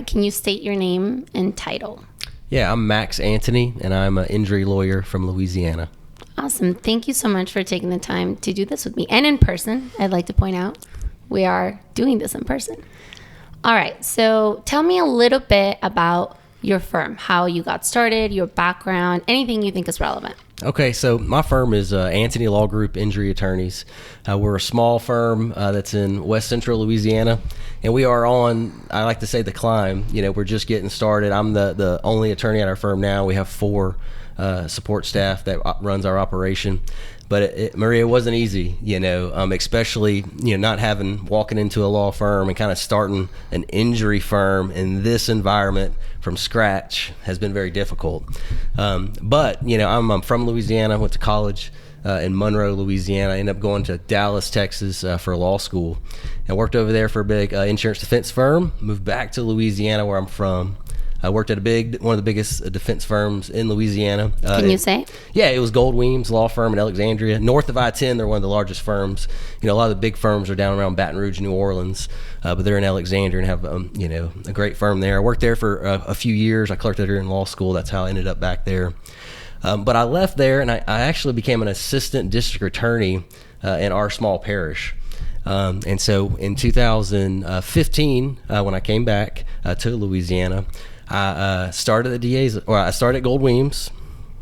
right. Can you state your name and title? Yeah, I'm Max Antony, and I'm an injury lawyer from Louisiana. Awesome. Thank you so much for taking the time to do this with me. And in person, I'd like to point out, we are doing this in person. All right. So tell me a little bit about your firm, how you got started, your background, anything you think is relevant. Okay, so my firm is Antony Law Group Injury Attorneys. We're a small firm that's in West Central Louisiana, and we are on, I like to say, the climb. We're just getting started. I'm the only attorney at our firm now. We have 4 support staff that runs our operation. But Maria, it wasn't easy, especially, not walking into a law firm and kind of starting an injury firm in this environment from scratch has been very difficult. But I'm from Louisiana. I went to college in Monroe, Louisiana. I ended up going to Dallas, Texas for law school and worked over there for a big insurance defense firm. Moved back to Louisiana, where I'm from. I worked at one of the biggest defense firms in Louisiana. Can you say? Yeah, it was Gold Weems Law Firm in Alexandria. North of I-10, they're one of the largest firms. A lot of the big firms are down around Baton Rouge, New Orleans, but they're in Alexandria and have, a great firm there. I worked there for a few years. I clerked there in law school. That's how I ended up back there. But I left there, and I actually became an assistant district attorney in our small parish. And so in 2015, when I came back to Louisiana, I started I started at Gold Weems.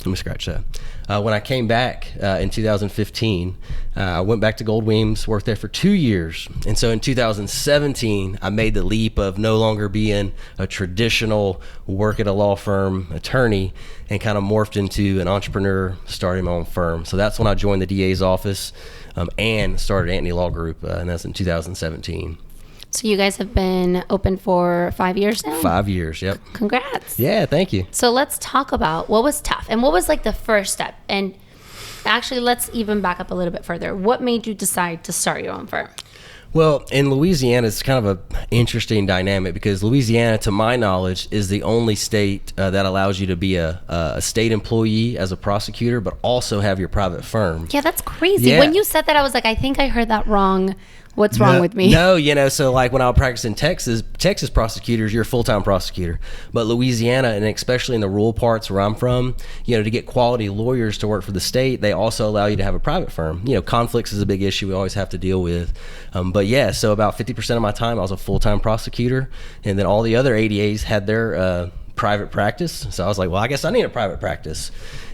Let me scratch that. When I came back in 2015, I went back to Gold Weems, worked there for 2 years. And so in 2017, I made the leap of no longer being a traditional work at a law firm attorney and kind of morphed into an entrepreneur, starting my own firm. So that's when I joined the DA's office and started Antony Law Group, and that's in 2017. So you guys have been open for 5 years now? 5 years, yep. Congrats. Yeah, thank you. So let's talk about what was tough and what was like the first step. And actually, let's even back up a little bit further. What made you decide to start your own firm? Well, in Louisiana, it's kind of an interesting dynamic because Louisiana, to my knowledge, is the only state that allows you to be a state employee as a prosecutor, but also have your private firm. Yeah, that's crazy. Yeah. When you said that, I was like, I think I heard that wrong. What's wrong with me? No, so like when I would practice in Texas prosecutors, you're a full-time prosecutor. But Louisiana, and especially in the rural parts where I'm from, to get quality lawyers to work for the state, they also allow you to have a private firm. Conflicts is a big issue we always have to deal with. But yeah, so about 50% of my time, I was a full-time prosecutor. And then all the other ADAs had their private practice. So I was like, well, I guess I need a private practice.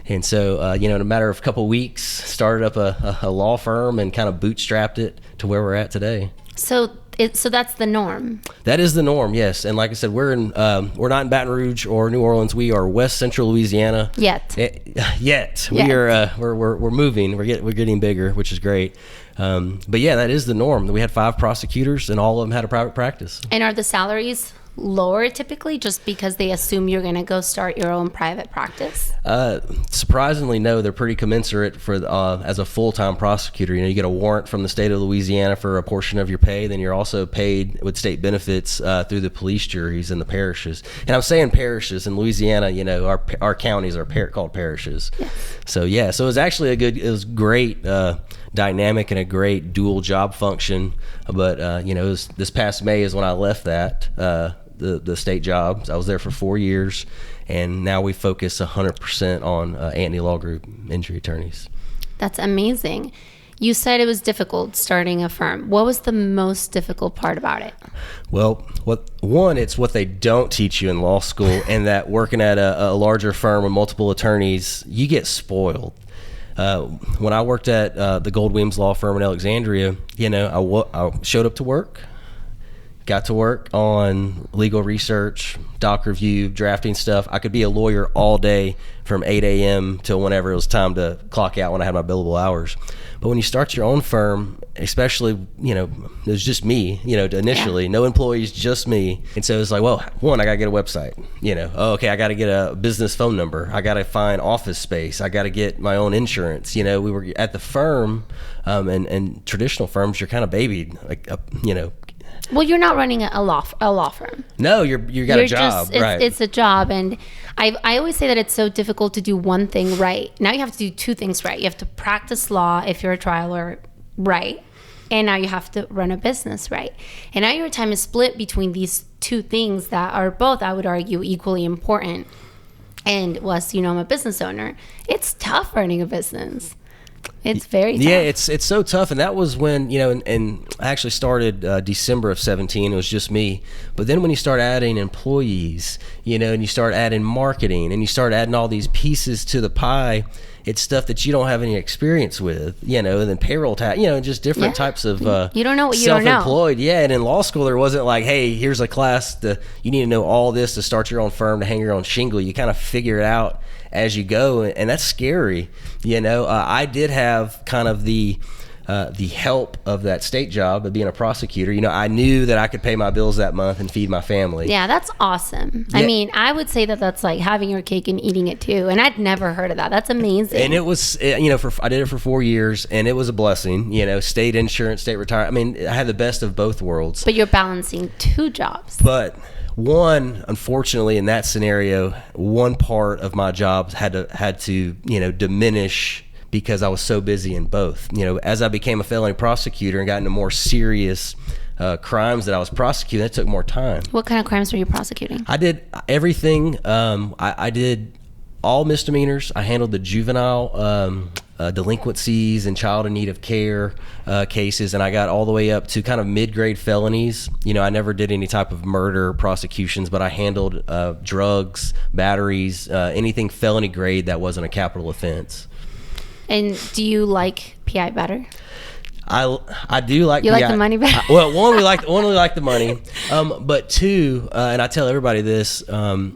And so, in a matter of a couple of weeks, started up a law firm and kind of bootstrapped it to where we're at today. So that's the norm. That is the norm, yes. And like I said, we're not in Baton Rouge or New Orleans. We are West Central Louisiana. Yet. We are. We're moving. We're getting bigger, which is great. But yeah, that is the norm. We had 5 prosecutors, and all of them had a private practice. And are the salaries lower typically just because they assume you're going to go start your own private practice? Surprisingly, no. They're pretty commensurate for as a full-time prosecutor. You get a warrant from the state of Louisiana for a portion of your pay. Then you're also paid with state benefits through the police juries and the parishes. And I'm saying parishes in Louisiana. Our counties are called parishes. Yeah. So yeah, so it was great dynamic and a great dual job function. But it was this past May is when I left that. The state jobs. I was there for 4 years, and now we focus 100% on Antony Law Group Injury Attorneys. That's amazing. You said it was difficult starting a firm. What was the most difficult part about it? Well, it's what they don't teach you in law school, and that working at a larger firm with multiple attorneys, you get spoiled. When I worked at the Gold Weems Law Firm in Alexandria, I showed up to work, got to work on legal research, doc review, drafting stuff. I could be a lawyer all day from 8 a.m. till whenever it was time to clock out when I had my billable hours. But when you start your own firm, especially, it was just me, initially, no employees, just me. And so it's like, well, one, I got to get a website, I got to get a business phone number. I got to find office space. I got to get my own insurance. We were at the firm, and traditional firms, you're kind of babied, Well, you're not running a law firm. No, you got a job, right? It's a job, and I always say that it's so difficult to do one thing right. Now you have to do 2 things right. You have to practice law if you're a trial lawyer right, and now you have to run a business, right? And now your time is split between these two things that are both, I would argue, equally important. And plus, I'm a business owner. It's tough running a business. It's very tough. Yeah, it's so tough. And that was when, and I actually started December of 17. It was just me. But then when you start adding employees, and you start adding marketing and you start adding all these pieces to the pie, it's stuff that you don't have any experience with, and then payroll tax, just different types of you don't know what you don't know. Self-employed. Yeah, and in law school, there wasn't like, hey, here's a class. You need to know all this to start your own firm, to hang your own shingle. You kind of figure it out as you go, and that's scary. I did have kind of the help of that state job of being a prosecutor. I knew that I could pay my bills that month and feed my family. Yeah, that's awesome. Yeah. I mean, I would say that that's like having your cake and eating it too. And I'd never heard of that. That's amazing. And it was, I did it for 4 years, and it was a blessing. State insurance, state retirement. I mean, I had the best of both worlds. But you're balancing two jobs. But one, unfortunately, in that scenario, one part of my job had to diminish because I was so busy in both. As I became a felony prosecutor and got into more serious crimes that I was prosecuting, it took more time. What kind of crimes were you prosecuting? I did everything. I did all misdemeanors. I handled the juvenile delinquencies and child in need of care cases, and I got all the way up to kind of mid-grade felonies. I never did any type of murder prosecutions, but I handled drugs, batteries, anything felony grade that wasn't a capital offense. And do you like PI better? I do like. You like the money better? Well, we like the money, but two, and I tell everybody this, where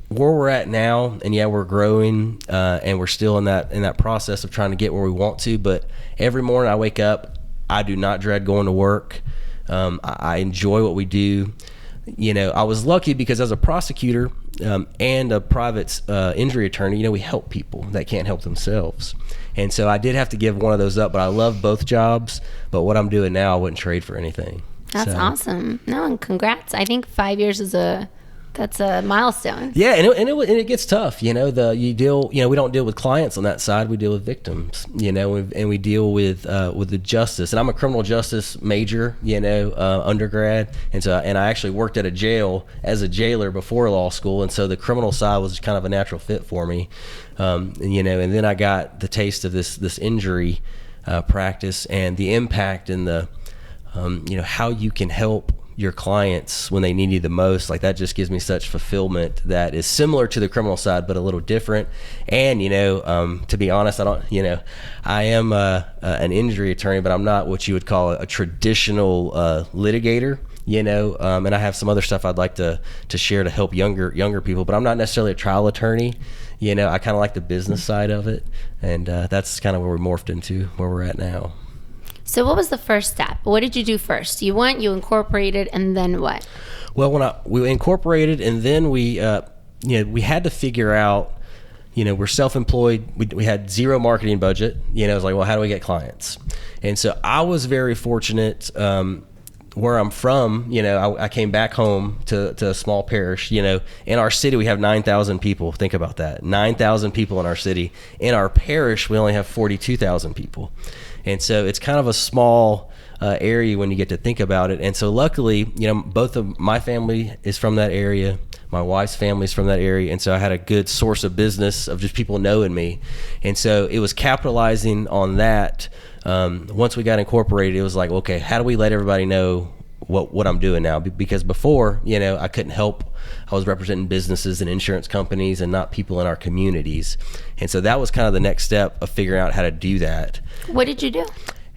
we're at now, and yeah, we're growing, and we're still in that process of trying to get where we want to. But every morning I wake up, I do not dread going to work. I enjoy what we do. I was lucky because as a prosecutor and a private injury attorney, we help people that can't help themselves. And so I did have to give one of those up, but I love both jobs. But what I'm doing now, I wouldn't trade for anything. That's awesome. No, and congrats. I think 5 years is that's a milestone. Yeah, and it gets tough. We don't deal with clients on that side. We deal with victims. And we deal with the justice. And I'm a criminal justice major. Undergrad, and I actually worked at a jail as a jailer before law school, and so the criminal side was kind of a natural fit for me. And then I got the taste of this injury practice and the impact and the how you can help your clients when they need you the most. Like, that just gives me such fulfillment that is similar to the criminal side but a little different. And to be honest, I am an injury attorney, but I'm not what you would call a traditional litigator. And I have some other stuff I'd like to share to help younger people, but I'm not necessarily a trial attorney. I kind of like the business side of it, and that's kind of where we morphed into where we're at now. So what was the first step? What did you do first? You incorporated, and then what? Well, we incorporated, and then we had to figure out, we're self-employed. We had zero marketing budget. It was like, well, how do we get clients? And so I was very fortunate. Where I'm from, I came back home to a small parish. In our city, we have 9,000 people. Think about that. 9,000 people in our city. In our parish, we only have 42,000 people. And so it's kind of a small area when you get to think about it. And so luckily, both of my family is from that area. My wife's family is from that area. And so I had a good source of business of just people knowing me. And so it was capitalizing on that. Once we got incorporated, it was like, okay, how do we let everybody know what I'm doing now? Because before, I couldn't help. I was representing businesses and insurance companies and not people in our communities. And so that was kind of the next step of figuring out how to do that. What did you do?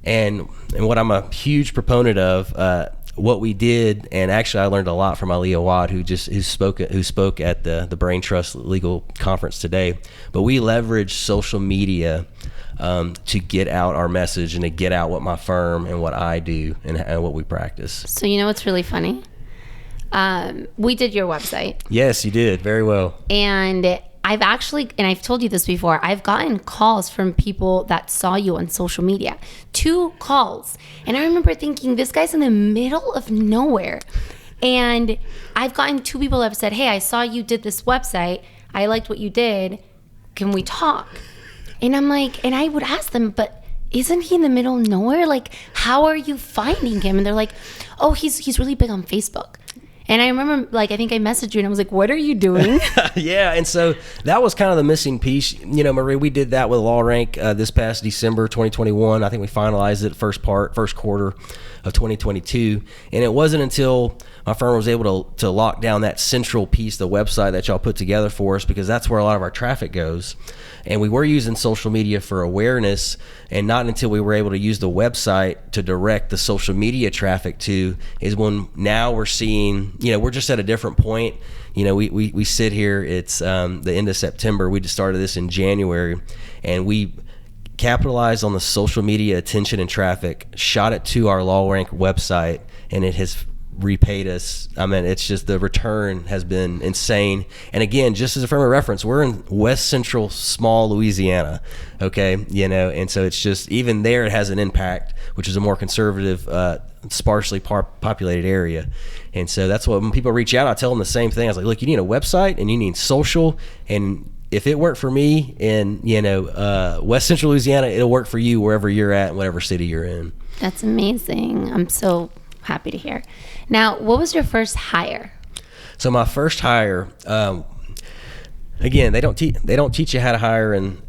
And what I'm a huge proponent of, what we did, and actually I learned a lot from Ali Awad, who spoke at the Brain Trust Legal Conference today. But we leveraged social media to get out our message and to get out what my firm and what I do and what we practice. So what's really funny? We did your website. Yes, you did. Very well. And I've told you this before, I've gotten calls from people that saw you on social media. 2 calls. And I remember thinking, this guy's in the middle of nowhere. And I've gotten 2 people that have said, hey, I saw you did this website. I liked what you did. Can we talk? And I'm like, and I would ask them, but isn't he in the middle of nowhere? Like, how are you finding him? And they're like, oh, he's really big on Facebook. And I remember, like, I think I messaged you and I was like, what are you doing? Yeah, and so that was kind of the missing piece. You know, Marie, we did that with LawRank this past December 2021. I think we finalized it first quarter of 2022. And it wasn't until my firm was able to lock down that central piece, the website that y'all put together for us, because that's where a lot of our traffic goes. And we were using social media for awareness, and not until we were able to use the website to direct the social media traffic to is when now we're seeing, you know, we're just at a different point. You know, we sit here, it's the end of September. We just started this in January, and we capitalized on the social media attention and traffic, shot it to our LawRank website, and it has repaid us. I mean, it's just, the return has been insane. And again, just as a frame of reference, we're in West Central small Louisiana, okay, you know, and so it's just, even there it has an impact, which is a more conservative, sparsely populated area. And so that's what, when people reach out, I tell them the same thing. I was like, look, you need a website and you need social, and if it worked for me in, you know, West Central Louisiana, it'll work for you wherever you're at and whatever city you're in. That's amazing. I'm so happy to hear. Now, what was your first hire? So my first hire, again, they don't teach you how to hire in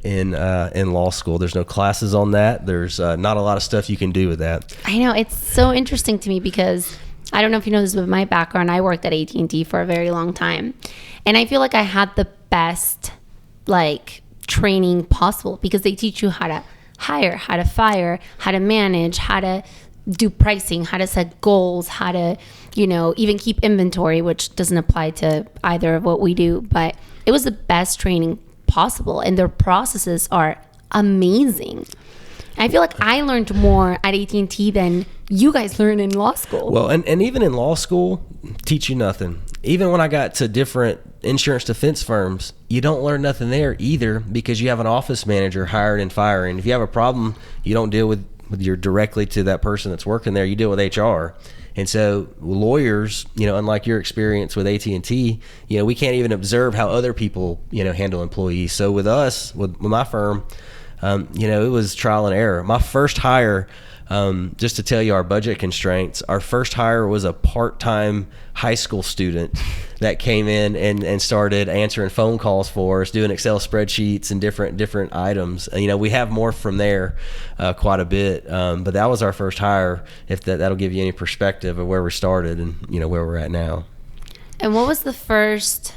law school. There's no classes on that. There's not a lot of stuff you can do with that. I know, it's so interesting to me because I don't know if you know this, but my background, I worked at AT&T for a very long time, and I feel like I had the best like training possible because they teach you how to hire, how to fire, how to manage, how to do pricing, how to set goals, how to, you know, even keep inventory, which doesn't apply to either of what we do, but it was the best training possible, and their processes are amazing. I feel like I learned more at AT&T than you guys learned in law school. Well, and even in law school, teach you nothing. Even when I got to different insurance defense firms, you don't learn nothing there either, because you have an office manager hired and firing. If you have a problem, you don't deal with your directly to that person that's working there. You deal with HR. And so lawyers, you know, unlike your experience with AT&T, you know, we can't even observe how other people, you know, handle employees. So with us, with my firm, you know, it was trial and error. My first hire, just to tell you our budget constraints, our first hire was a part-time high school student that came in and started answering phone calls for us, doing Excel spreadsheets and different items. You know, we have more from there, quite a bit, but that was our first hire. If that'll give you any perspective of where we started and, you know, where we're at now. And what was the first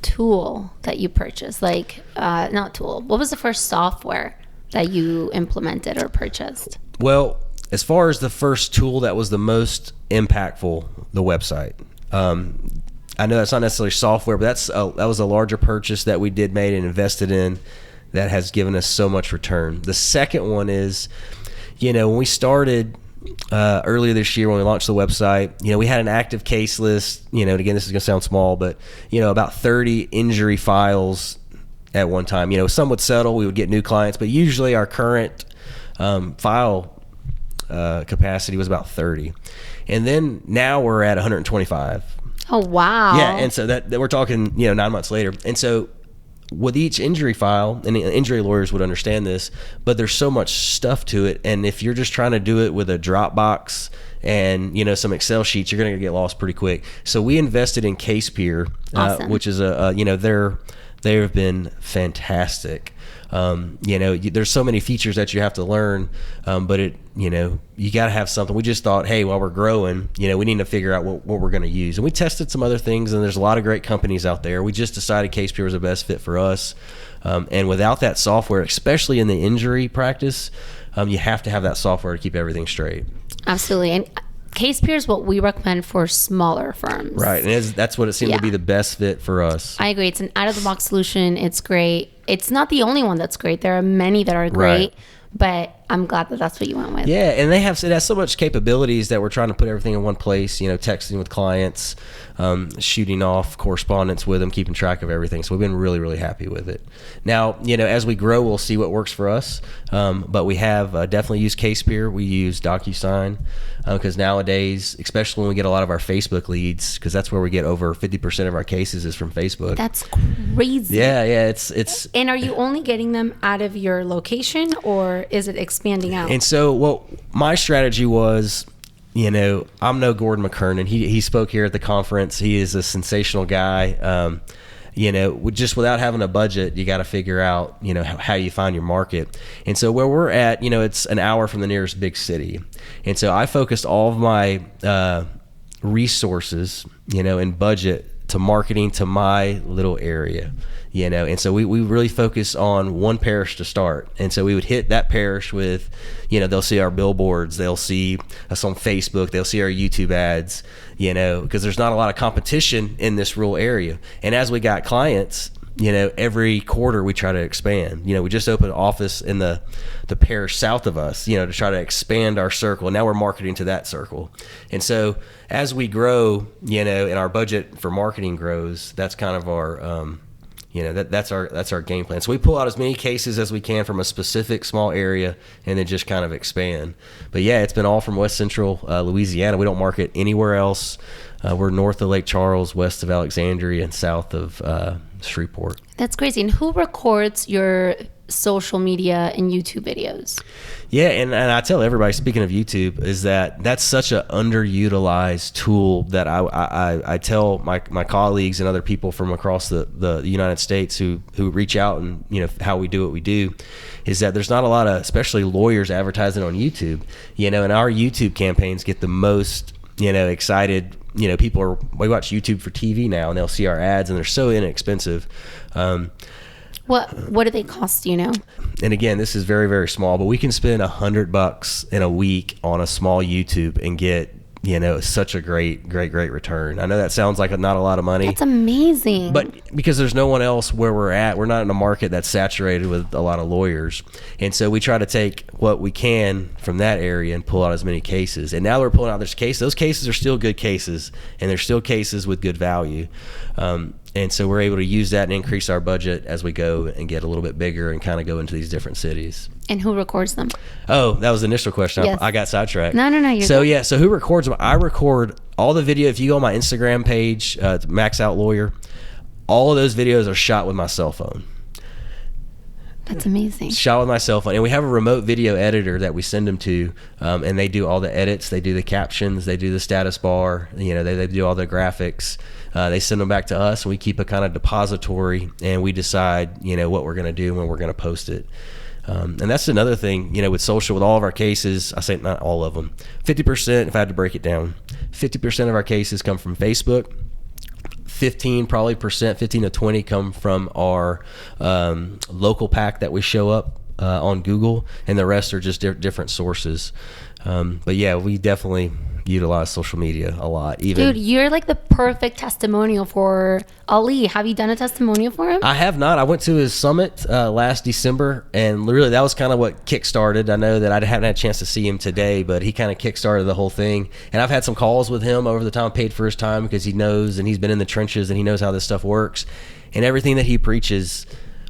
tool that you purchased? Like, not tool. What was the first software that you implemented or purchased? Well, as far as the first tool that was the most impactful, the website. I know that's not necessarily software, but that was a larger purchase that we made and invested in that has given us so much return. The second one is, you know, when we started earlier this year, when we launched the website, you know, we had an active case list, you know, and again, this is going to sound small, but, you know, about 30 injury files at one time. You know, some would settle, we would get new clients, but usually our current file capacity was about 30. And then now we're at 125. Oh, wow. Yeah, and so that we're talking, you know, 9 months later. And so with each injury file, and injury lawyers would understand this, but there's so much stuff to it. And if you're just trying to do it with a Dropbox and, you know, some Excel sheets, you're going to get lost pretty quick. So we invested in CasePeer, Awesome. which is you know, they have been fantastic. You know, there's so many features that you have to learn, but you know, you got to have something. We just thought, hey, while we're growing, you know, we need to figure out what we're going to use. And we tested some other things, and there's a lot of great companies out there. We just decided CasePeer was the best fit for us. And without that software, especially in the injury practice, you have to have that software to keep everything straight. Absolutely. And CasePeer is what we recommend for smaller firms. Right. And that's what it seemed to be the best fit for us. I agree. It's an out-of-the-box solution. It's great. It's not the only one that's great. There are many that are great. Right. But I'm glad that that's what you went with. Yeah, and it has so much capabilities that we're trying to put everything in one place, texting with clients, shooting off correspondence with them, keeping track of everything. So we've been really, really happy with it. Now, as we grow, we'll see what works for us. But we have definitely used CasePeer. We use DocuSign because nowadays, especially when we get a lot of our Facebook leads, because that's where we get over 50% of our cases is from Facebook. That's crazy. Yeah, it's. And are you only getting them out of your location, or is it expanding out? And so, my strategy was, I'm no Gordon McKernan. He spoke here at the conference. He is a sensational guy. Just without having a budget, you got to figure out, how you find your market. And so where we're at, it's an hour from the nearest big city. And so I focused all of my resources, and budget to marketing to my little area. And so we really focus on one parish to start. And so we would hit that parish with, they'll see our billboards, they'll see us on Facebook, they'll see our YouTube ads, because there's not a lot of competition in this rural area. And as we got clients, every quarter we try to expand. We just opened an office in the parish south of us, to try to expand our circle. And now we're marketing to that circle. And so as we grow, and our budget for marketing grows, that's kind of our, that's our game plan. So we pull out as many cases as we can from a specific small area and then just kind of expand. But yeah, it's been all from West Central Louisiana. We don't market anywhere else. We're north of Lake Charles, west of Alexandria, and south of Shreveport. That's crazy. And who records your social media and YouTube videos? Yeah, and I tell everybody, speaking of YouTube, is that's such an underutilized tool that I tell my colleagues and other people from across the United States who reach out and how we do what we do, is that there's not a lot of, especially lawyers, advertising on YouTube. And our YouTube campaigns get the most excited. People we watch YouTube for TV now, and they'll see our ads, and they're so inexpensive. What do they cost, And again, this is very, very small, but we can spend $100 in a week on a small YouTube and get, such a great return. I know that sounds like not a lot of money. That's amazing. But because there's no one else where we're at, we're not in a market that's saturated with a lot of lawyers. And so we try to take what we can from that area and pull out as many cases. And now that we're pulling out those cases are still good cases, and they're still cases with good value. And so we're able to use that and increase our budget as we go and get a little bit bigger and kind of go into these different cities. And who records them? Oh, that was the initial question. Yes. I got sidetracked. No. So who records them? I record all the video. If you go on my Instagram page, Max Out Lawyer, all of those videos are shot with my cell phone. That's amazing. Shot with my cell phone. And we have a remote video editor that we send them to, and they do all the edits. They do the captions. They do the status bar. They do all the graphics. They send them back to us, and we keep a kind of depository, and we decide, what we're going to do and when we're going to post it. And that's another thing, with social, with all of our cases, I say not all of them, 50%, if I had to break it down, 50% of our cases come from Facebook. 15 to 20 come from our local pack that we show up on Google, and the rest are just different sources. But yeah, we definitely utilize social media a lot. Dude, you're like the perfect testimonial for Ali. Have you done a testimonial for him? I have not. I went to his summit last December, and really that was kind of what kickstarted. I know that I haven't had a chance to see him today, but he kind of kickstarted the whole thing. And I've had some calls with him over the time, paid for his time, because he knows, and he's been in the trenches, and he knows how this stuff works. And everything that he preaches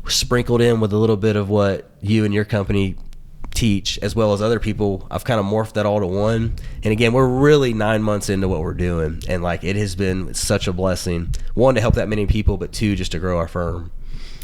sprinkled in with a little bit of what you and your company teach, as well as other people. I've kind of morphed that all to one. And again, we're really 9 months into what we're doing, and it has been such a blessing, one, to help that many people, but two, just to grow our firm.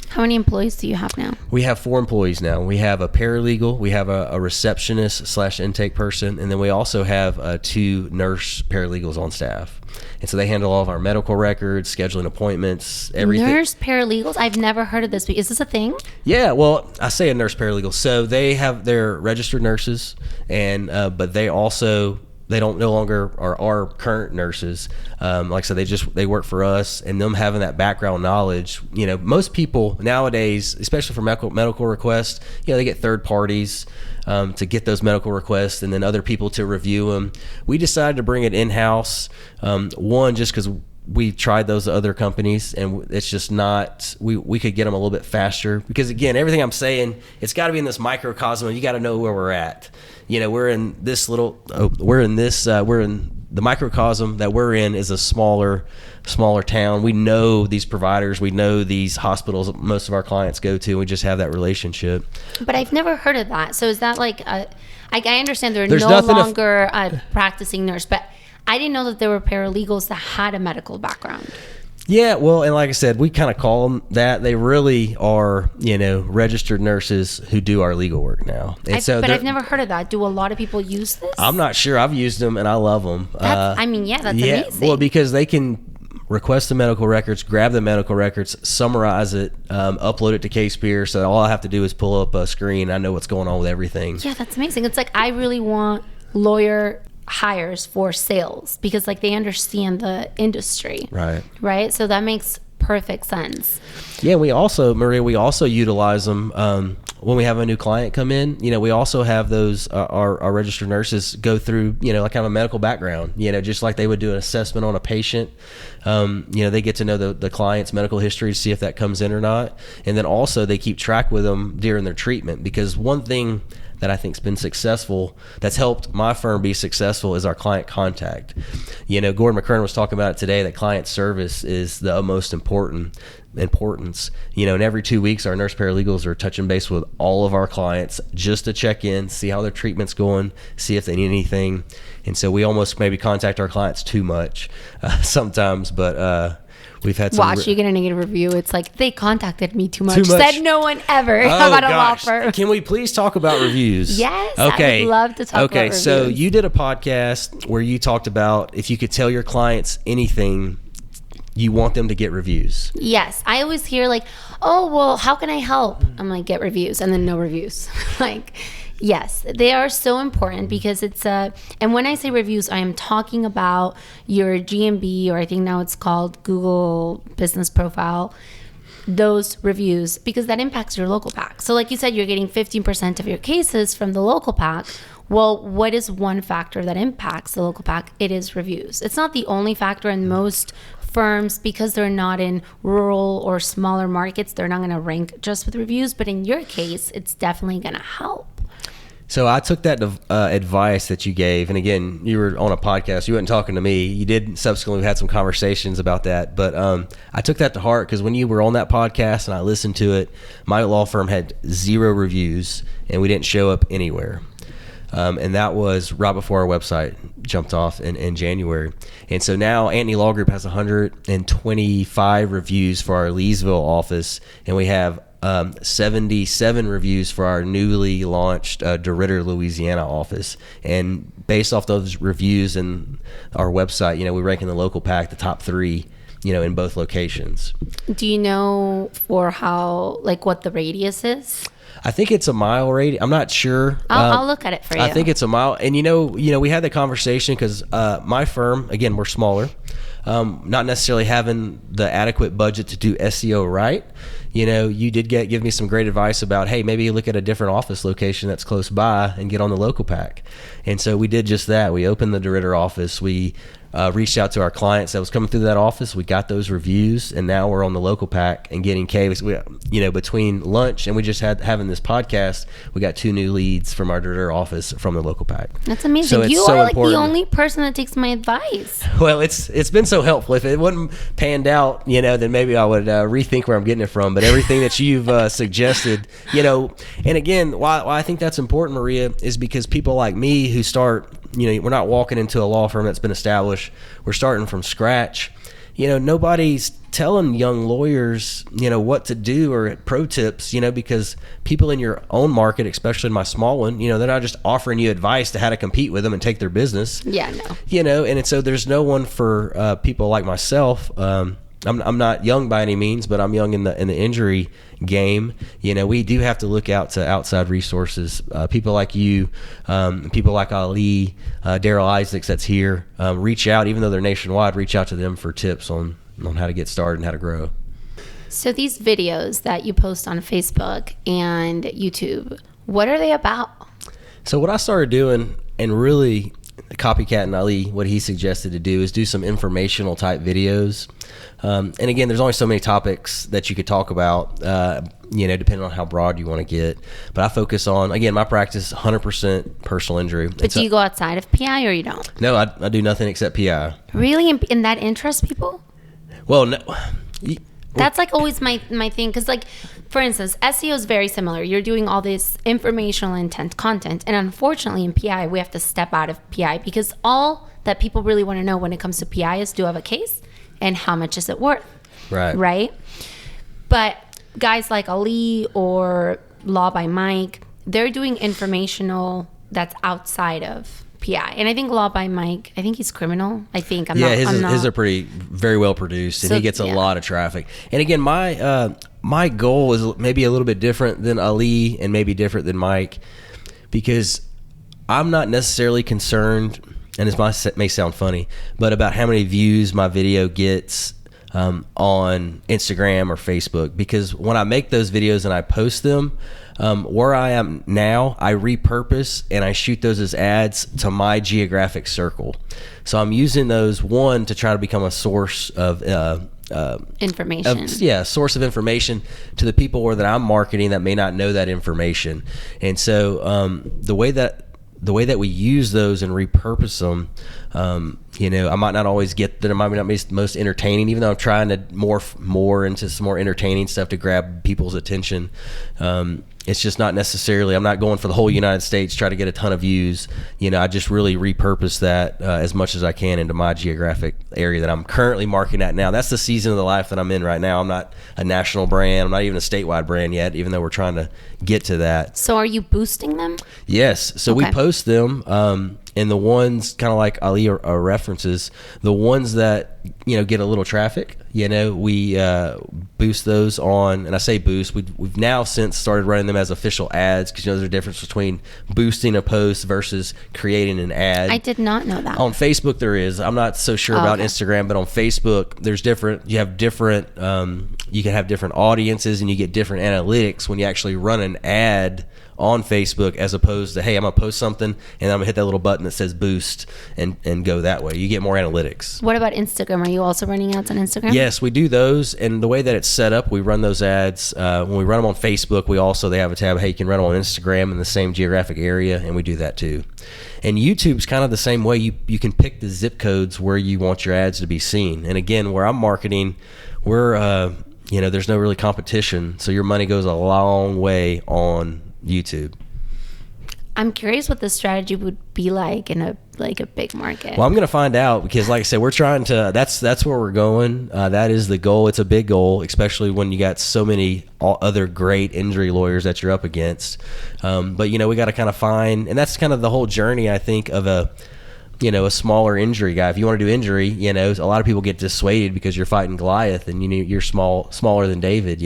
How many employees do you have now? We have 4 employees now. We have a paralegal, we have a receptionist / intake person, and then we also have 2 nurse paralegals on staff. And so they handle all of our medical records, scheduling appointments, everything. Nurse paralegals? I've never heard of this. Is this a thing? Yeah, well, I say a nurse paralegal. So they're registered nurses, and but they don't no longer are our current nurses. Like I said, they work for us, and them having that background knowledge. Most people nowadays, especially for medical requests, they get third parties to get those medical requests, and then other people to review them. We decided to bring it in-house. One, just because we tried those other companies, and it's just not, we could get them a little bit faster, because again, everything I'm saying, it's got to be in this microcosm, and you got to know where we're at. We're in this we're in the microcosm that we're in is a smaller town. We know these providers, we know these hospitals that most of our clients go to, and we just have that relationship. But I've never heard of that. So is that like I understand there's no longer a practicing nurse, but I didn't know that there were paralegals that had a medical background. Yeah, well, and like I said, we kind of call them that. They really are, registered nurses who do our legal work now. And but I've never heard of that. Do a lot of people use this? I'm not sure. I've used them, and I love them. That's amazing. Well, because they can request the medical records, grab the medical records, summarize it, upload it to CasePeer, so all I have to do is pull up a screen. I know what's going on with everything. Yeah, that's amazing. It's like I really want lawyer hires for sales, because like they understand the industry, right, so that makes perfect sense. Yeah, Maria, we also utilize them when we have a new client come in. We also have those our registered nurses go through like kind of a medical background, just like they would do an assessment on a patient. They get to know the client's medical history to see if that comes in or not, and then also they keep track with them during their treatment, because one thing that I think's been successful, that's helped my firm be successful, is our client contact. Gordon McKern was talking about it today, that client service is the most importance. And every 2 weeks, our nurse paralegals are touching base with all of our clients just to check in, see how their treatment's going, see if they need anything. And so we almost maybe contact our clients too much sometimes, but we've had some. You get a negative review. It's like, they contacted me too much. Said no one ever. How about a law firm? Can we please talk about reviews? Yes. Okay. I would love to talk about reviews. Okay, so you did a podcast where you talked about if you could tell your clients anything, you want them to get reviews. Yes. I always hear like, oh, well, how can I help? I'm like, get reviews, and then no reviews. Yes, they are so important, because it's and when I say reviews, I am talking about your GMB, or I think now it's called Google Business Profile, those reviews, because that impacts your local PAC. So like you said, you're getting 15% of your cases from the local PAC. Well, what is one factor that impacts the local PAC? It is reviews. It's not the only factor, in most firms, because they're not in rural or smaller markets, they're not going to rank just with reviews. But in your case, it's definitely going to help. So I took that advice that you gave, and again, you were on a podcast. You weren't talking to me. You did subsequently had some conversations about that, but I took that to heart, because when you were on that podcast and I listened to it, my law firm had 0 reviews, and we didn't show up anywhere. And that was right before our website jumped off in January. And so now Antony Law Group has 125 reviews for our Leesville office, and we have 77 reviews for our newly launched DeRidder, Louisiana office. And based off those reviews and our website, we rank in the local PAC the top 3, in both locations. Do you know for how, what the radius is? I think it's a mile radius. I'm not sure. I'll look at it for you. I think it's a mile. And we had the conversation because my firm, again, we're smaller, not necessarily having the adequate budget to do SEO right. You did give me some great advice about, hey, maybe look at a different office location that's close by and get on the local PAC. And so we did just that. We opened the DeRidder office. We reached out to our clients that was coming through that office. We got those reviews, and now we're on the local PAC and getting cases. Between lunch and we just having this podcast, we got 2 new leads from our DeRidder office from the local PAC. That's amazing. So you are important. The only person that takes my advice. Well, it's been so helpful. If it wasn't panned out, then maybe I would rethink where I'm getting it from. But everything that you've suggested, and again, why I think that's important, Maria, is because people like me who start, we're not walking into a law firm that's been established. We're starting from scratch. Nobody's telling young lawyers, what to do or pro tips, because people in your own market, especially in my small one, they're not just offering you advice to how to compete with them and take their business. Yeah, no. And so there's no one for people like myself. I'm not young by any means, but I'm young in the injury game. We do have to look out to outside resources. People like you, people like Ali, Daryl Isaacs that's here. Reach out, even though they're nationwide. Reach out to them for tips on how to get started and how to grow. So these videos that you post on Facebook and YouTube, what are they about? So what I started doing, and really Copycat and Ali, what he suggested to do is do some informational type videos. And again, there's only so many topics that you could talk about, depending on how broad you want to get. But I focus on, again, my practice 100% personal injury. But do you go outside of PI or you don't? No, I do nothing except PI. Really? And that interests people? Well, no. That's like always my thing. Because like, for instance, SEO is very similar. You're doing all this informational intent content. And unfortunately in PI, we have to step out of PI because all that people really want to know when it comes to PI is, do I have a case? And how much is it worth? Right? But guys like Ali or Law by Mike, they're doing informational that's outside of PI. And I think Law by Mike, I think he's criminal. His are very well produced, and he gets a lot of traffic. And again, my goal is maybe a little bit different than Ali and maybe different than Mike, because I'm not necessarily concerned, and this may sound funny, but about how many views my video gets on Instagram or Facebook. Because when I make those videos and I post them, where I am now, I repurpose and I shoot those as ads to my geographic circle. So I'm using those, one, to try to become a source of information. Source of information to the people that I'm marketing that may not know that information. And so the way that we use those and repurpose them, I might not always get that. It might not be most entertaining, even though I'm trying to morph more into some more entertaining stuff to grab people's attention. It's just not necessarily, I'm not going for the whole United States, try to get a ton of views. I just really repurpose that as much as I can into my geographic area that I'm currently marketing at now. That's the season of the life that I'm in right now. I'm not a national brand. I'm not even a statewide brand yet, even though we're trying to get to that. So are you boosting them? Yes. So we post them. And the ones, kind of like Ali are references, the ones that, get a little traffic, we boost those on, and I say boost, we've now since started running them as official ads, because there's a difference between boosting a post versus creating an ad. I did not know that. On Facebook there is. I'm not so sure about Instagram, but on Facebook there's different, you can have different audiences and you get different analytics when you actually run an ad on Facebook, as opposed to, hey, I'm gonna post something and I'm gonna hit that little button that says boost and go that way. You get more analytics. What about Instagram? Are you also running ads on Instagram? Yes, we do those, and the way that it's set up, we run those ads. When we run them on Facebook, they have a tab, hey, you can run them on Instagram in the same geographic area, and we do that too. And YouTube's kind of the same way. You can pick the zip codes where you want your ads to be seen. And again, where I'm marketing, there's no really competition, so your money goes a long way on YouTube. I'm curious what the strategy would be like in a big market. Well, I'm going to find out, because like I said, we're trying to, that's where we're going. That is the goal. It's a big goal, especially when you got so many other great injury lawyers that you're up against. But we got to kind of find, and that's kind of the whole journey, I think, of a smaller injury guy. If you want to do injury, a lot of people get dissuaded because you're fighting Goliath and you're smaller than David,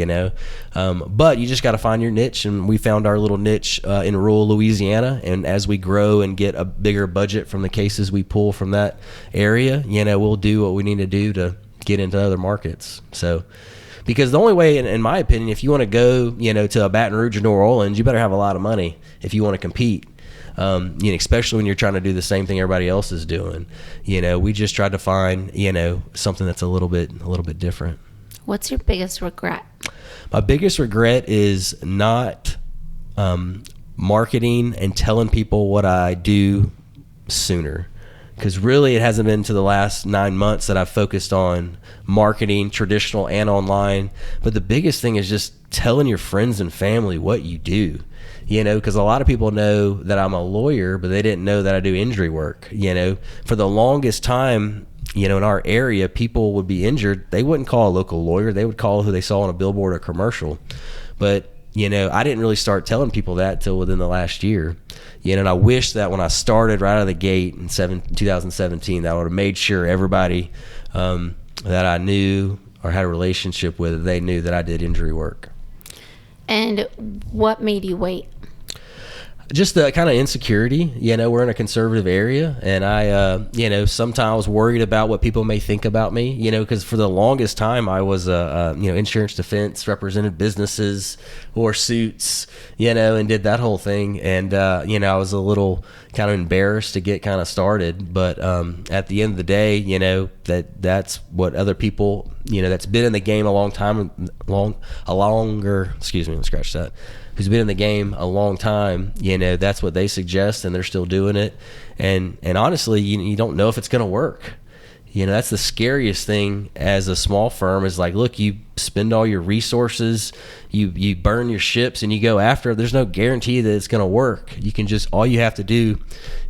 but you just got to find your niche. And we found our little niche in rural Louisiana. And as we grow and get a bigger budget from the cases we pull from that area, we'll do what we need to do to get into other markets. So, because the only way, in my opinion, if you want to go, to a Baton Rouge or New Orleans, you better have a lot of money if you want to compete. Especially when you're trying to do the same thing everybody else is doing. We just tried to find, something that's a little bit different. What's your biggest regret? My biggest regret is not marketing and telling people what I do sooner. Because really it hasn't been to the last 9 months that I've focused on marketing, traditional and online. But the biggest thing is just telling your friends and family what you do. Because a lot of people know that I'm a lawyer, but they didn't know that I do injury work. For the longest time, in our area, people would be injured. They wouldn't call a local lawyer. They would call who they saw on a billboard or commercial. But, I didn't really start telling people that till within the last year. And I wish that when I started right out of the gate in 2017, that I would have made sure everybody that I knew or had a relationship with, they knew that I did injury work. And what made you wait? Just the kind of insecurity, we're in a conservative area, and I, sometimes worried about what people may think about me, because for the longest time I was, insurance defense, represented businesses, wore suits, and did that whole thing. And, I was a little kind of embarrassed to get kind of started. But at the end of the day, that's what other people, that's been in the game a long time, who's been in the game a long time, that's what they suggest, and they're still doing it. And honestly, you don't know if it's going to work. That's the scariest thing as a small firm is like, look, you spend all your resources, you burn your ships, and you go after it. There's no guarantee that it's going to work. All you have to do,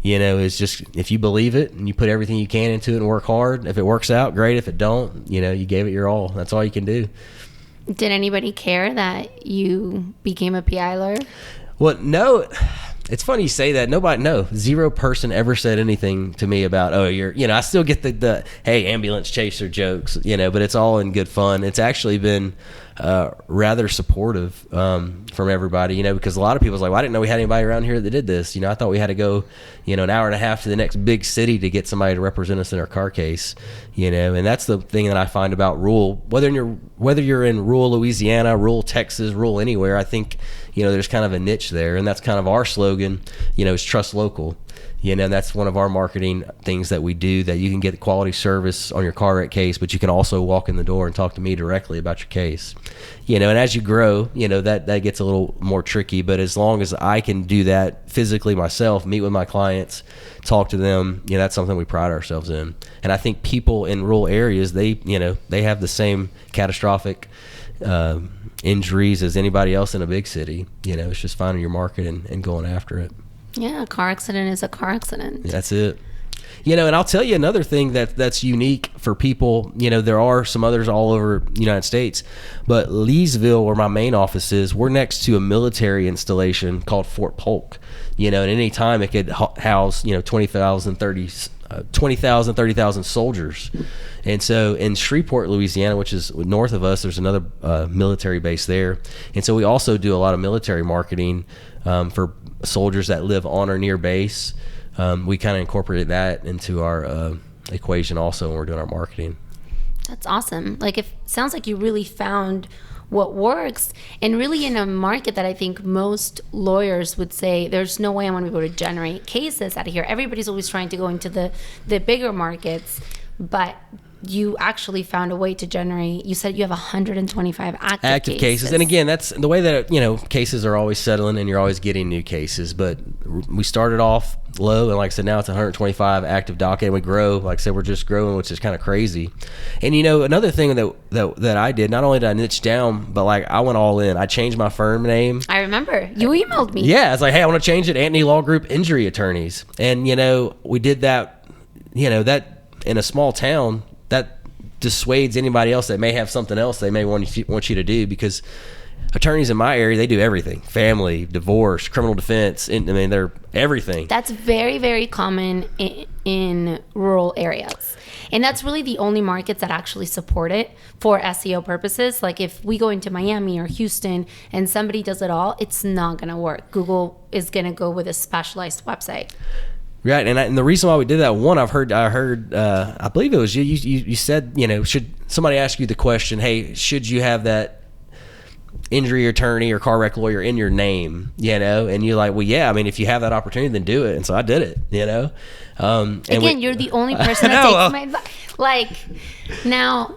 is just, if you believe it and you put everything you can into it and work hard, if it works out, great. If it don't, you gave it your all. That's all you can do. Did anybody care that you became a PI lawyer? Well, no. It's funny you say that. Zero person ever said anything to me about, I still get the hey, ambulance chaser jokes, but it's all in good fun. It's actually been rather supportive from everybody, because a lot of people's like, well, I didn't know we had anybody around here that did this. I thought we had to go, an hour and a half to the next big city to get somebody to represent us in our car case, and that's the thing that I find about rural, whether you're in rural Louisiana, rural Texas, rural anywhere, I think, there's kind of a niche there, and that's kind of our slogan, is trust local. That's one of our marketing things that we do, that you can get quality service on your car wreck case, but you can also walk in the door and talk to me directly about your case. And as you grow, that gets a little more tricky, but as long as I can do that physically myself, meet with my clients, talk to them, that's something we pride ourselves in. And I think people in rural areas, they have the same catastrophic injuries as anybody else in a big city. It's just finding your market and going after it. Yeah, a car accident is a car accident. That's it. And I'll tell you another thing that's unique for people. There are some others all over the United States, but Leesville, where my main office is, we're next to a military installation called Fort Polk. And any time it could house 20,000, 30,000 soldiers. And so in Shreveport, Louisiana, which is north of us, there's another military base there. And so we also do a lot of military marketing for soldiers that live on or near base. We kind of incorporated that into our equation also when we're doing our marketing. That's awesome. It sounds like you really found what works, and really in a market that I think most lawyers would say, there's no way I'm going to be able to generate cases out of here. Everybody's always trying to go into the bigger markets, but you actually found a way to generate, you said you have 125 active cases. And again, that's the way that, cases are always settling and you're always getting new cases. But we started off low, and like I said, now it's 125 active docket, and we grow. Like I said, we're just growing, which is kind of crazy. And another thing that I did, not only did I niche down, but I went all in. I changed my firm name. I remember you emailed me. Yeah, I was like, hey, I want to change it, Antony Law Group Injury Attorneys. And we did that. That in a small town, that dissuades anybody else that may have something else they may want you to do, because attorneys in my area, they do everything: family, divorce, criminal defense. They're everything. That's very, very common in rural areas. And that's really the only markets that actually support it for SEO purposes. If we go into Miami or Houston and somebody does it all, it's not going to work. Google is going to go with a specialized website. Right, and the reason why we did that, one, I heard, I believe it was you. You said, should somebody ask you the question, hey, should you have that injury attorney or car wreck lawyer in your name? And you're like, well, yeah. If you have that opportunity, then do it. And so I did it. Again, you're the only person that takes my advice. Now,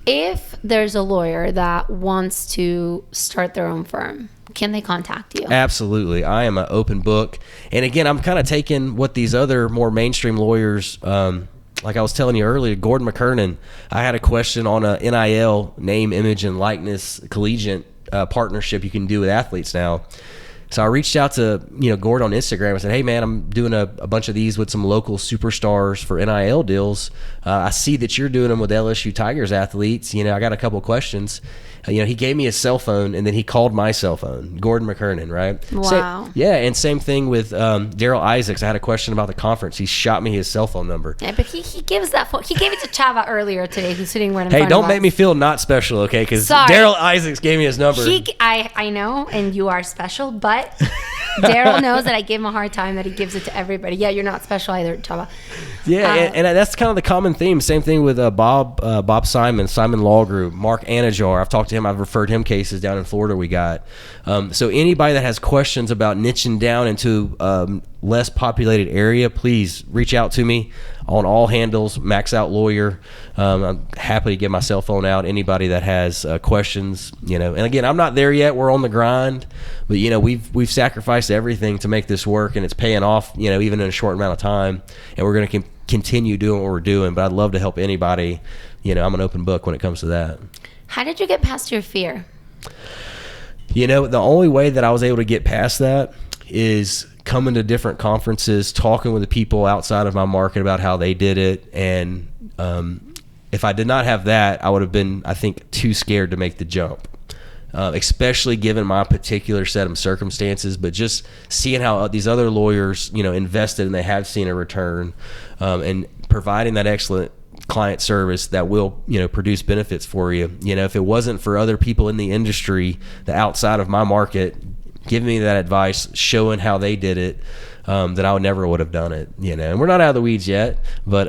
if there's a lawyer that wants to start their own firm, can they contact you? Absolutely. I am an open book. And again, I'm kind of taking what these other more mainstream lawyers, like I was telling you earlier, Gordon McKernan, I had a question on a NIL, name, image, and likeness collegiate partnership you can do with athletes now. So I reached out to Gordon on Instagram. I said, hey, man, I'm doing a bunch of these with some local superstars for NIL deals. I see that you're doing them with LSU Tigers athletes. I got a couple of questions. He gave me his cell phone, and then he called my cell phone, Gordon McKernan, right? Wow. And same thing with Daryl Isaacs. I had a question about the conference. He shot me his cell phone number. Yeah, but he gives that phone. He gave it to Chava earlier today, who's sitting right in front of us. Hey, don't make me feel not special, okay? Because Daryl Isaacs gave me his number. I know, and you are special, but Daryl knows that I give him a hard time that he gives it to everybody. Yeah, you're not special either, Chava. Yeah, and that's kind of the common theme. Same thing with Bob Simon Law Group, Mark Anajar. I've talked to him. I've referred him cases down in Florida we got. So anybody that has questions about niching down into less populated area, please reach out to me on all handles, Max Out Lawyer. I'm happy to get my cell phone out. Anybody that has questions, and again, I'm not there yet. We're on the grind, but we've sacrificed everything to make this work, and it's paying off, even in a short amount of time. And we're going to continue doing what we're doing. But I'd love to help anybody. I'm an open book when it comes to that. How did you get past your fear? The only way that I was able to get past that is coming to different conferences, talking with the people outside of my market about how they did it. And if I did not have that, I would have been, I think, too scared to make the jump, especially given my particular set of circumstances. But just seeing how these other lawyers, invested and they have seen a return, and providing that excellent client service that will, produce benefits for you. If it wasn't for other people in the industry, the outside of my market, giving me that advice, showing how they did it, that I never would have done it, and we're not out of the weeds yet, but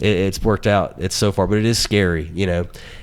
it's worked out. It's so far, but it is scary,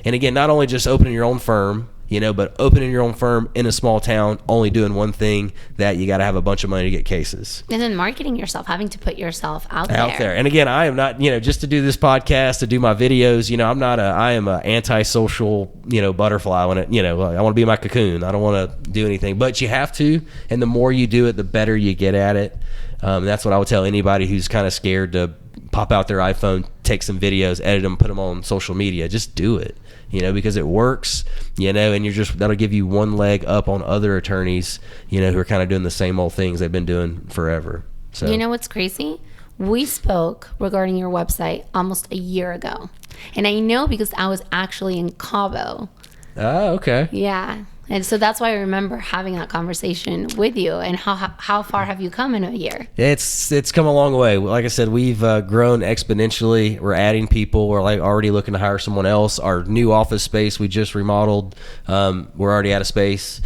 and again, not only just opening your own firm, but opening your own firm in a small town, only doing one thing, that you got to have a bunch of money to get cases. And then marketing yourself, having to put yourself out there. And again, I am not, just to do this podcast, to do my videos, I am a antisocial, butterfly when it, I want to be in my cocoon. I don't want to do anything, but you have to. And the more you do it, the better you get at it. That's what I would tell anybody who's kind of scared to pop out their iPhone, take some videos, edit them, put them on social media. Just do it. Because it works, and that'll give you one leg up on other attorneys, who are kind of doing the same old things they've been doing forever. So, what's crazy? We spoke regarding your website almost a year ago. And I know because I was actually in Cabo. Oh, okay. Yeah. And so that's why I remember having that conversation with you. And how far have you come in a year? It's come a long way. Like I said, we've grown exponentially. We're adding people. We're already looking to hire someone else. Our new office space we just remodeled. We're already out of space.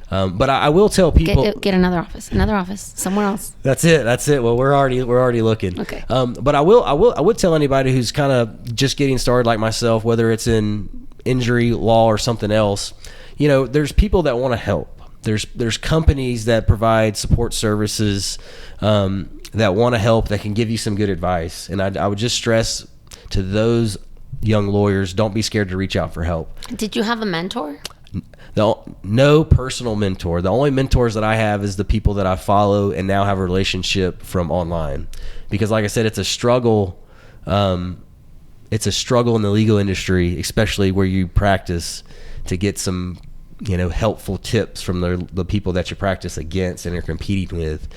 But I will tell people, get another office somewhere else. That's it. Well, we're already looking. Okay. But I would tell anybody who's kind of just getting started like myself, whether it's in injury law or something else. There's people that want to help. There's companies that provide support services that want to help, that can give you some good advice. And I would just stress to those young lawyers, don't be scared to reach out for help. Did you have a mentor? No personal mentor. The only mentors that I have is the people that I follow and now have a relationship from online. Because like I said, it's a struggle. It's a struggle in the legal industry, especially where you practice, to get some helpful tips from the people that you practice against and are competing with.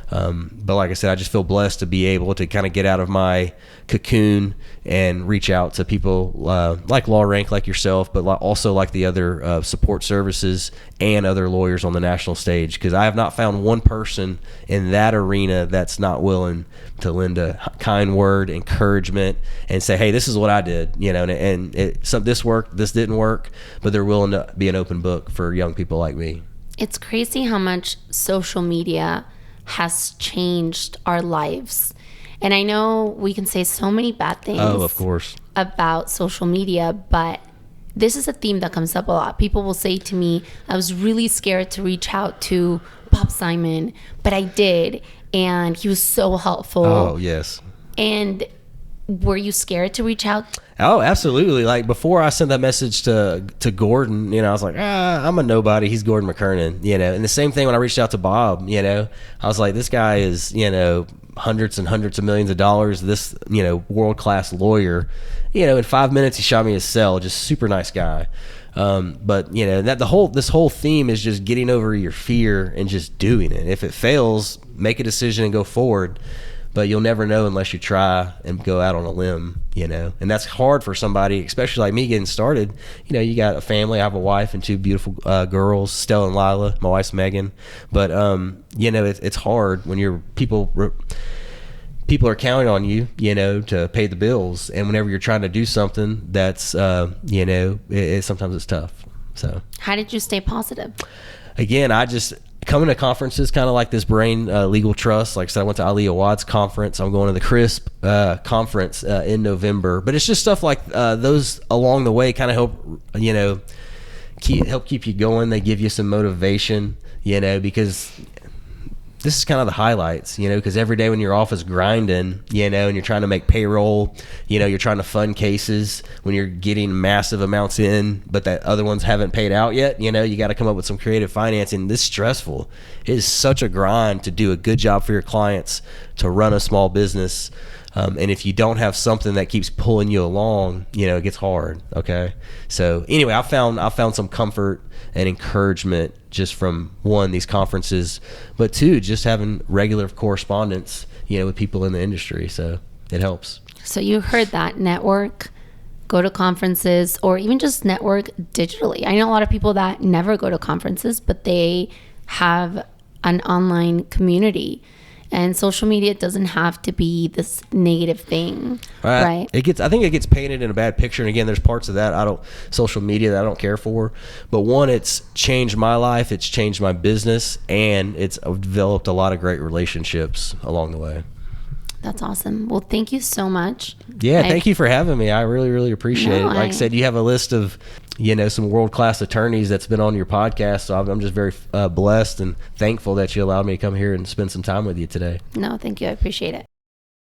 But like I said, I just feel blessed to be able to kind of get out of my cocoon and reach out to people like Law Rank, like yourself, but also like the other support services and other lawyers on the national stage, because I have not found one person in that arena that's not willing to lend a kind word, encouragement, and say, hey, this is what I did, this worked, this didn't work, but they're willing to be an open book for young people like me. It's crazy how much social media has changed our lives. And I know we can say so many bad things of course, about social media, but this is a theme that comes up a lot. People will say to me, I was really scared to reach out to Bob Simon, but I did, and he was so helpful. Oh, yes. And were you scared to reach out? Oh, absolutely. Like before I sent that message to Gordon, I was like, I'm a nobody. He's Gordon McKernan, and the same thing when I reached out to Bob, I was like, this guy is, hundreds and hundreds of millions of dollars, this, world-class lawyer, in 5 minutes he shot me his cell, just super nice guy. But this whole theme is just getting over your fear and just doing it. If it fails, make a decision and go forward. But you'll never know unless you try and go out on a limb, and that's hard for somebody, especially like me getting started. You got a family. I have a wife and two beautiful girls, Stella and Lila. My wife's Megan. But it's hard when people are counting on you, to pay the bills, and whenever you're trying to do something that's, sometimes it's tough. So how did you stay positive? Again, I just coming to conferences, kind of like this Brain Legal Trust. Like I said, I went to Ali Awad's conference. I'm going to the CRISP conference in November. But it's just stuff like those along the way kind of help, help keep you going. They give you some motivation, because this is kind of the highlights, because every day when you're off is grinding, and you're trying to make payroll, you're trying to fund cases when you're getting massive amounts in, but that other ones haven't paid out yet. You got to come up with some creative financing. This is stressful. It is such a grind to do a good job for your clients, to run a small business. And if you don't have something that keeps pulling you along, it gets hard. Okay. So anyway, I found some comfort and encouragement just from one, these conferences, but two, just having regular correspondence, with people in the industry. So it helps. So you heard that. Network, go to conferences, or even just network digitally. I know a lot of people that never go to conferences, but they have an online community. And social media doesn't have to be this negative thing, right? I think it gets painted in a bad picture. And again, there's parts of that social media that I don't care for. But one, it's changed my life, it's changed my business, and it's developed a lot of great relationships along the way. That's awesome. Well, thank you so much. Yeah, thank you for having me. I really, really appreciate it. Like I said, you have a list of, some world-class attorneys that's been on your podcast. So I'm just very blessed and thankful that you allowed me to come here and spend some time with you today. No, thank you. I appreciate it.